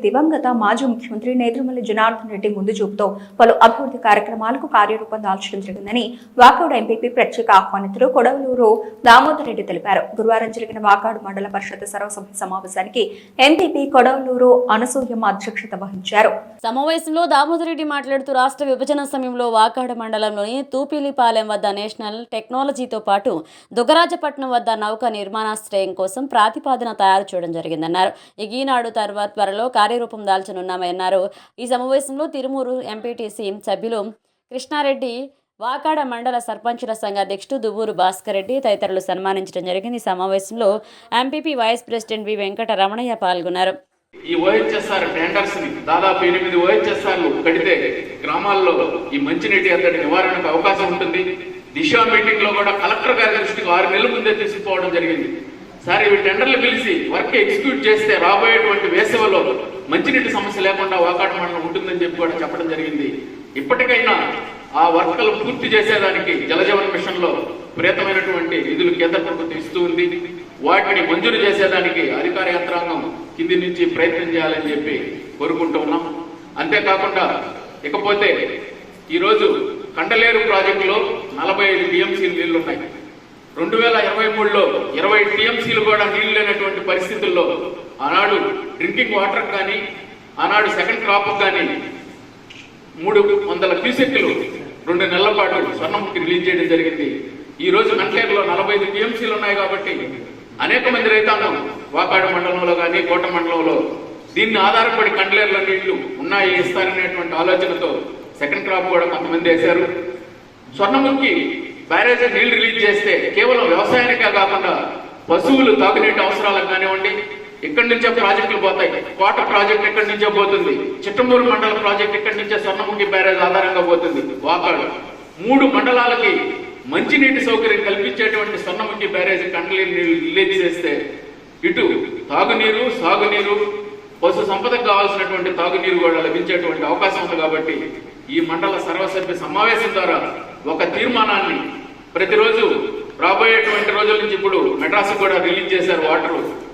దివంగత మాజీ ముఖ్యమంత్రి నేదురుమల్లి జనార్దన్ రెడ్డి ముందు చూపుతో పలు అభివృద్ధి కార్యక్రమాలకు కార్యరూపం దాల్చడం జరిగిందని వాకాడు ఎంపీపీ ప్రత్యేక ఆహ్వానితులు కొడవలూరు దామోదర్ రెడ్డి తెలిపారు. గురువారం జరిగిన వాకాడు మండల పరిషత్ సర్వసభ్య సమావేశానికి ఎంపీపీ కొడవలూరు అనసూయమ్మ అధ్యక్షత వహించారు. సమావేశంలో దామోదర్ రెడ్డి మాట్లాడుతూ రాష్ట్ర విభజన సమయంలో వాకాడు మండలంలోని తూపిలిపాలెం వద్ద నేషనల్ టెక్నాలజీతో పాటు దుగ్గరాజపట్నం వద్ద నౌక నిర్మాణాశ్రయం కోసం ప్రాతిపాదన తయారు చేయడం జరిగిందన్నారు. ఈనాడు తర్వాత త్వరలో కార్యరూపం దాల్చనున్నామన్నారు. ఈ సమావేశంలో తిరుమూరు ఎంపీటీసీ సభ్యులు కృష్ణారెడ్డి, వాకాడ మండల సర్పంచుల సంఘ అధ్యక్షుడు దువ్వూరు భాస్కర్ రెడ్డి తదితరులు సన్మానించడం జరిగింది. ఈ సమావేశంలో MPP vice president V Venkata Ramanaiah పాల్గొన్నారు. ఈ ఓహెచ్ఎస్ఆర్ టెండర్స్ ని దాదాపు 8 ఓహెచ్ఎస్ఆర్లు కడితే గ్రామాల్లో ఈ మంచినీటి ఎద్దడి నివారణకు అవకాశం ఉంటుంది. దిశా మీటింగ్ లో కూడా కలెక్టర్ గారి దృష్టికి 6 నెలల ముందే తీసుకుపోవడం జరిగింది. సరే ఇవి టెండర్లు పిలిచి వర్క్ ఎగ్జిక్యూట్ చేస్తే రాబోయేటువంటి వేసవిలో మంచినీటి సమస్య లేకుండా వాకాడు మండలం ఉంటుందని చెప్పి కూడా చెప్పడం జరిగింది. ఇప్పటికైనా ఆ వర్కలు పూర్తి చేసేదానికి జలజీవన్ మిషన్ లో ప్రేతమైనటువంటి నిధులు కేంద్ర ప్రభుత్వం ఇస్తూ ఉంది. వాటిని మంజూరు చేసేదానికి అధికార యంత్రాంగం కింది నుంచి ప్రయత్నం చేయాలని చెప్పి కోరుకుంటూ ఉన్నాం. అంతేకాకుండా ఇకపోతే ఈరోజు కండలేరు ప్రాజెక్టులో 45 టీఎంసీలు నీళ్లున్నాయి. 2023లో 20 టీఎంసీలు కూడా నీళ్లు లేనటువంటి పరిస్థితుల్లో ఆనాడు డ్రింకింగ్ వాటర్ కానీ ఆనాడు సెకండ్ క్రాప్ కానీ 300 క్యూసెక్లు 2 నెలల పాటు స్వర్ణముఖి రిలీజ్ చేయడం జరిగింది. ఈ రోజు కంట్లేరులో 45 టీఎంసీలు ఉన్నాయి కాబట్టి అనేక మంది రైతాంగం వాకాడు మండలంలో కానీ కోట మండలంలో దీన్ని ఆధారపడి కంట్లేరులో నీళ్లు ఉన్నాయి ఇస్తారనేటువంటి ఆలోచనతో సెకండ్ క్రాప్ కూడా కొంతమంది వేశారు. స్వర్ణముఖి బ్యారేజ్ నీళ్లు రిలీజ్ చేస్తే కేవలం వ్యవసాయానికే కాకుండా పశువులు తాగునీటి అవసరాలకు కానివ్వండి, ఇక్కడి నుంచే ప్రాజెక్టులు పోతాయి. కోట ప్రాజెక్ట్ ఇక్కడి నుంచే పోతుంది. చిట్టమూరు మండల ప్రాజెక్ట్ ఇక్కడి నుంచే స్వర్ణముఖి బ్యారేజ్ ఆధారంగా పోతుంది. వాకాడు 3 మండలాలకి మంచినీటి సౌకర్యం కల్పించేటువంటి స్వర్ణముఖి బ్యారేజ్ కండలేరు నీళ్లు రిలీజ్ చేస్తే ఇటు తాగునీరు, సాగునీరు, పశు సంపదకు కావాల్సినటువంటి తాగునీరు కూడా లభించేటువంటి అవకాశం ఉంది. కాబట్టి ఈ మండల సర్వసభ్య సమావేశం ద్వారా ఒక తీర్మానాన్ని ప్రతిరోజు రాబోయేటువంటి రోజుల నుంచి ఇప్పుడు మెడ్రాస్ కూడా రిలీజ్ చేశారు వాటర్.